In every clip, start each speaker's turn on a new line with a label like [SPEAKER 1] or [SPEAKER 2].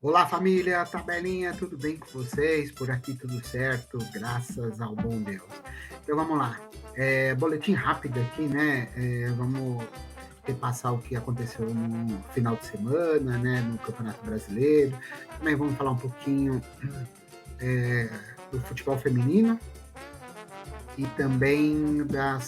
[SPEAKER 1] Olá, família, tabelinha, tudo bem com vocês? Por aqui tudo certo, graças ao bom Deus. Então vamos lá. Boletim rápido aqui, né? Vamos repassar o que aconteceu no final de semana, né? No Campeonato Brasileiro. Também vamos falar um pouquinho é, do futebol feminino e também da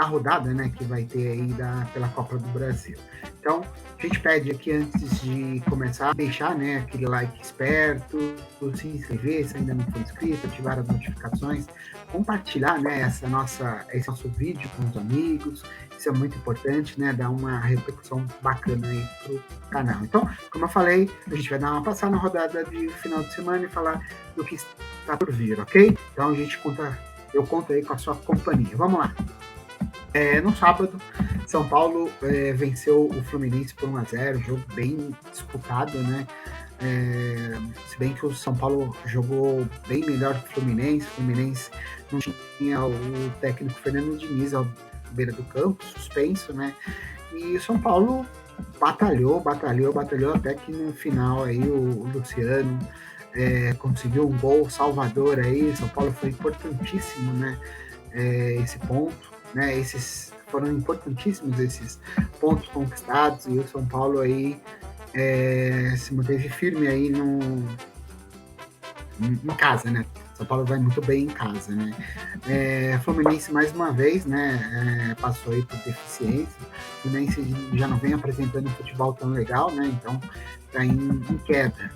[SPEAKER 1] rodada, né, que vai ter aí pela Copa do Brasil. Então, a gente pede aqui antes de começar, deixar, né, aquele like esperto, se inscrever se ainda não for inscrito, ativar as notificações, compartilhar, né, esse nosso vídeo com os amigos, isso é muito importante, né, dar uma repercussão bacana aí pro canal. Então, como eu falei, a gente vai dar uma passada na rodada de final de semana e falar do que está por vir, ok? Então eu conto aí com a sua companhia. Vamos lá. No sábado, São Paulo venceu o Fluminense por 1-0, jogo bem disputado, né? Se bem que o São Paulo jogou bem melhor que o Fluminense não tinha o técnico Fernando Diniz ao beira do campo, suspenso, né? E o São Paulo batalhou até que no final aí o Luciano conseguiu um gol salvador aí. São Paulo foi importantíssimo, né? Esse ponto, né? Esses foram importantíssimos esses pontos conquistados e o São Paulo aí se manteve firme aí em casa, né? São Paulo vai muito bem em casa, né? Fluminense mais uma vez, né? Passou aí por deficiência. O Fluminense já não vem apresentando um futebol tão legal, né? Então está em queda.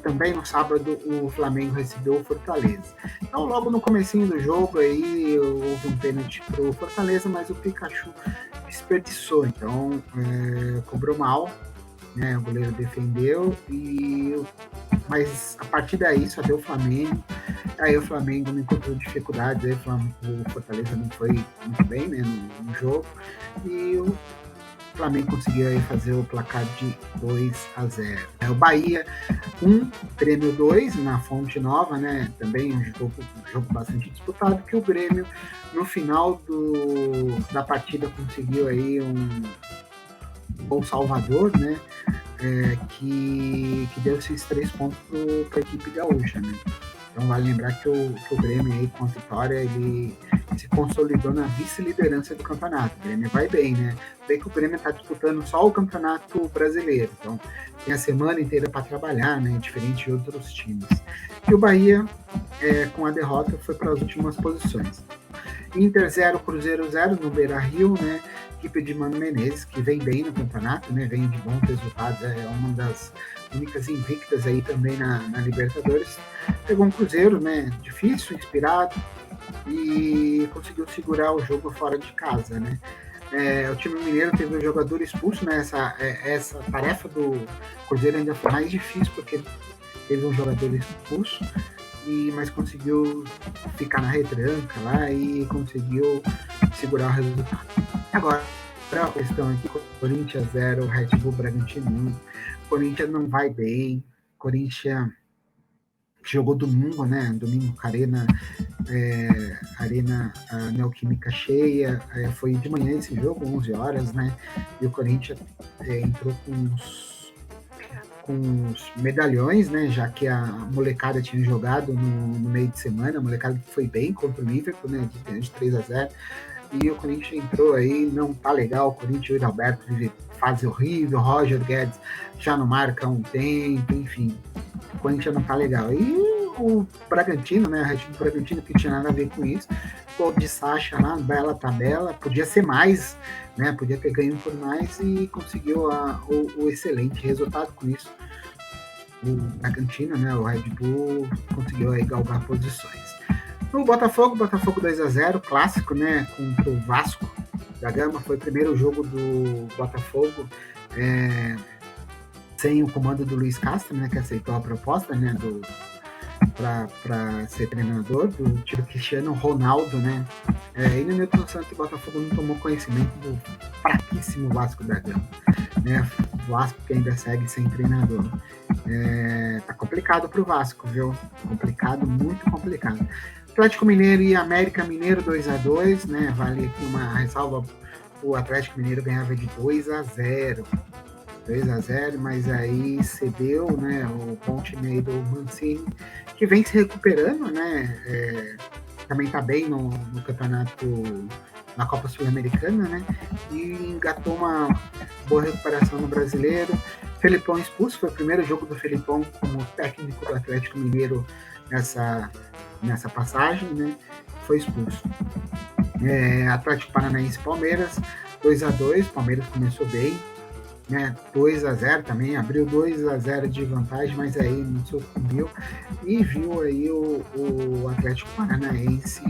[SPEAKER 1] Também no sábado o Flamengo recebeu o Fortaleza. Então logo no comecinho do jogo aí houve um pênalti pro Fortaleza, mas o Pikachu desperdiçou, então cobrou mal, né? O goleiro defendeu mas a partir daí só deu o Flamengo. Aí o Flamengo não encontrou dificuldades, aí o Fortaleza não foi muito bem, né, no jogo e o Flamengo conseguiu aí fazer o placar de 2-0. O Bahia 1, Grêmio 2, na Fonte Nova, né? Também um jogo bastante disputado, que o Grêmio, no final da partida, conseguiu aí um gol salvador, né? Que deu esses 3 pontos para a equipe gaúcha, né? Então vale lembrar que o Grêmio aí com a vitória, ele se consolidou na vice-liderança do campeonato. O Grêmio vai bem, né? Bem que o Grêmio está disputando só o campeonato brasileiro, então tem a semana inteira para trabalhar, né? Diferente de outros times. E o Bahia, com a derrota, foi para as últimas posições. Inter 0, Cruzeiro 0 no Beira-Rio, né? Equipe de Mano Menezes, que vem bem no campeonato, né? Vem de bons resultados, é uma das únicas invictas aí também na Libertadores. Pegou um Cruzeiro, né? Difícil, inspirado, e conseguiu segurar o jogo fora de casa, né? O time mineiro teve um jogador expulso, né? Essa tarefa do Cruzeiro ainda foi mais difícil, porque teve um jogador expulso, mas conseguiu ficar na retranca lá e conseguiu segurar o resultado. Agora, a questão aqui, Corinthians 0, Red Bull Bragantino 1. Corinthians não vai bem. Corinthians jogou domingo, né? Domingo com a Arena Neoquímica cheia. Foi de manhã esse jogo, 11 horas, né? E o Corinthians entrou com os medalhões, né? Já que a molecada tinha jogado no meio de semana, a molecada foi bem contra o Liverpool, né? De 3-0. E o Corinthians entrou aí, não tá legal. O Corinthians e o Alberto vive fase horrível, Roger Guedes já não marca há um tempo, enfim. O Corinthians não tá legal. E o Bragantino, né? A Red Bull Bragantino, que tinha nada a ver com isso. Pô, de Sacha lá, bela tabela, podia ser mais, né? Podia ter ganho por mais e conseguiu o excelente resultado com isso. O Bragantino, né? O Red Bull conseguiu aí galgar posições. No Botafogo 2-0, clássico, né? Contra o Vasco da Gama. Foi o primeiro jogo do Botafogo sem o comando do Luiz Castro, né? Que aceitou a proposta, né? Para ser treinador do tio Cristiano Ronaldo, né? E no Newton Santos, o Botafogo não tomou conhecimento do fraquíssimo Vasco da Gama, né? O Vasco que ainda segue sem treinador. Tá complicado pro Vasco, viu? Complicado, muito complicado. Atlético Mineiro e América Mineiro 2-2, né? Vale aqui uma ressalva: o Atlético Mineiro ganhava de 2-0. 2-0, mas aí cedeu, né, o bom time aí do Mancini, que vem se recuperando, né, também está bem no campeonato, na Copa Sul-Americana, né, e engatou uma boa recuperação no Brasileiro. Felipão expulso, foi o primeiro jogo do Felipão como técnico do Atlético Mineiro nessa passagem, né, foi expulso. Atlético Paranaense e Palmeiras, 2-2, Palmeiras começou bem, né, 2-0 também, abriu 2-0 de vantagem, mas aí não sucumbiu e viu aí o Atlético Paranaense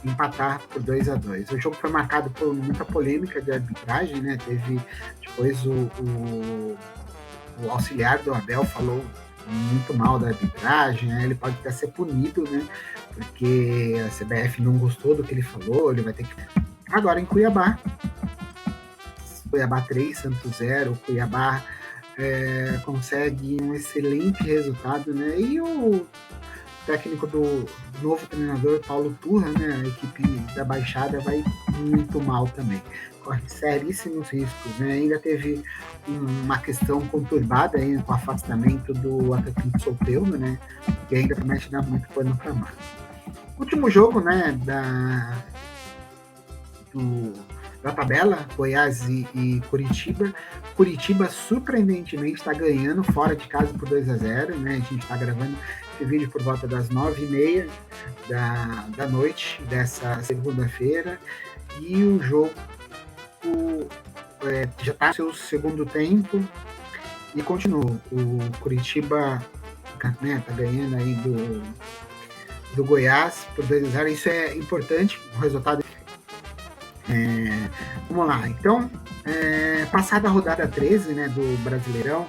[SPEAKER 1] empatar por 2-2. O jogo foi marcado por muita polêmica de arbitragem, né? Teve depois o auxiliar do Abel falou muito mal da arbitragem, né? Ele pode até ser punido, né? Porque a CBF não gostou do que ele falou, ele vai ter que. Agora em Cuiabá 3, Santos 0, Cuiabá consegue um excelente resultado, né? E o técnico do novo treinador, Paulo Turra, né? A equipe da Baixada vai muito mal também. Corre seríssimos riscos, né? Ainda teve uma questão conturbada aí com o afastamento do atacante Soteldo, né? Que ainda promete dar muito pano para manga. Último jogo, né? Da tabela, Goiás e Curitiba. Curitiba, surpreendentemente, está ganhando fora de casa por 2-0, né? A gente está gravando esse vídeo por volta das 9h30 da noite dessa segunda-feira. E o jogo já está no seu segundo tempo e continua. O Curitiba, né, tá ganhando aí do Goiás por 2-0. Isso é importante, o resultado. Vamos lá, então, passada a rodada 13, né, do Brasileirão,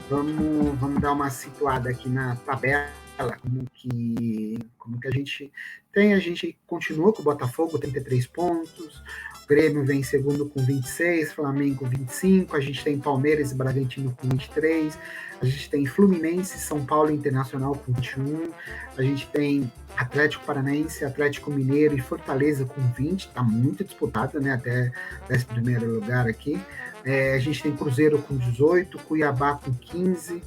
[SPEAKER 1] vamos dar uma situada aqui na tabela, como que a gente tem. A gente continua com o Botafogo, 33 pontos, o Grêmio vem em segundo com 26, Flamengo 25, a gente tem Palmeiras e Bragantino com 23, a gente tem Fluminense, São Paulo Internacional com 21, a gente tem Atlético Paranaense, Atlético Mineiro e Fortaleza com 20, tá muito disputado, né, até esse primeiro lugar aqui. A gente tem Cruzeiro com 18, Cuiabá com 15,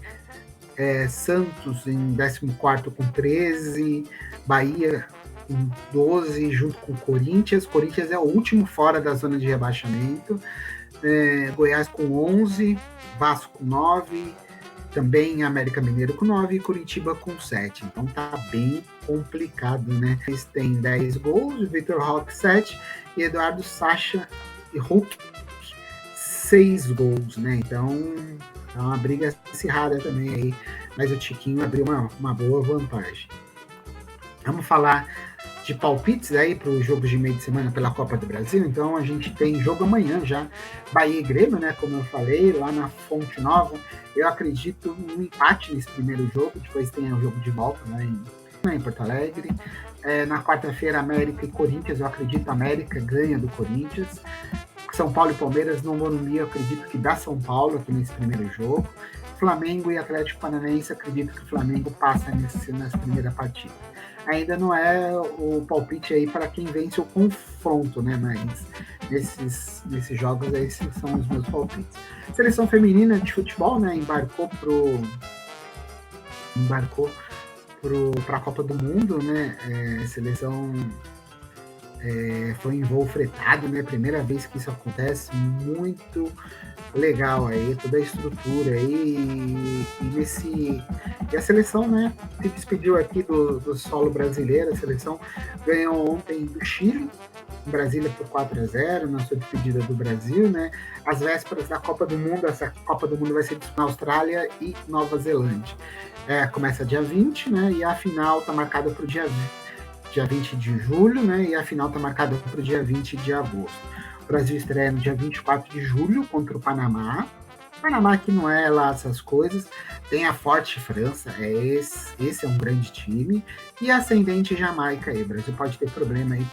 [SPEAKER 1] Santos em 14º com 13, Bahia com 12, junto com o Corinthians. Corinthians é o último fora da zona de rebaixamento. Goiás com 11, Vasco com 9, também América Mineiro com 9 e Curitiba com 7. Então tá bem complicado, né? Eles têm 10 gols, Vitor Roque 7 e Eduardo Sacha e Hulk 6 gols, né? Então é uma briga acirrada também aí, mas o Tiquinho abriu uma boa vantagem. Vamos falar de palpites aí para os jogos de meio de semana pela Copa do Brasil. Então a gente tem jogo amanhã já, Bahia e Grêmio, né? Como eu falei, lá na Fonte Nova. Eu acredito no empate nesse primeiro jogo, depois tem o jogo de volta, né, em Porto Alegre. Na quarta-feira, América e Corinthians, eu acredito que a América ganha do Corinthians. São Paulo e Palmeiras no Morumbi, eu acredito que dá São Paulo aqui nesse primeiro jogo. Flamengo e Atlético Paranaense, acredito que o Flamengo passa nessa primeira partida. Ainda não é o palpite aí para quem vence o confronto, né? Mas nesses jogos, esses são os meus palpites. Seleção feminina de futebol, né? Embarcou para a Copa do Mundo, né? Seleção foi em voo fretado, né? Primeira vez que isso acontece, muito legal aí, toda a estrutura aí, e a seleção, né, se despediu aqui do solo brasileiro. A seleção ganhou ontem do Chile, em Brasília, por 4-0, na sua despedida do Brasil, né, às vésperas da Copa do Mundo. Essa Copa do Mundo vai ser na Austrália e Nova Zelândia. Começa dia 20, né, e a final está marcada para o dia 20 de julho, né, e a final está marcada para o dia 20 de agosto. O Brasil estreia no dia 24 de julho contra o Panamá. O Panamá que não é lá essas coisas, tem a forte França, esse é um grande time, e a ascendente Jamaica aí. O Brasil pode ter problema aí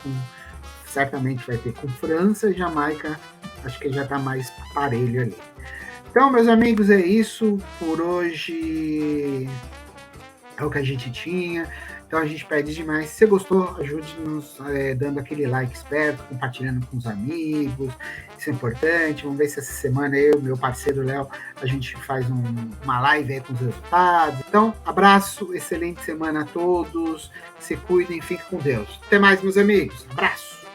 [SPEAKER 1] certamente vai ter com França e Jamaica, acho que já está mais parelho ali. Então, meus amigos, é isso por hoje. é o que a gente tinha. Então a gente pede demais. Se você gostou, ajude-nos dando aquele like esperto, compartilhando com os amigos. Isso é importante. Vamos ver se essa semana eu, meu parceiro Léo, a gente faz uma live aí com os resultados. Então, abraço, excelente semana a todos. Se cuidem, fiquem com Deus. Até mais, meus amigos. Abraço.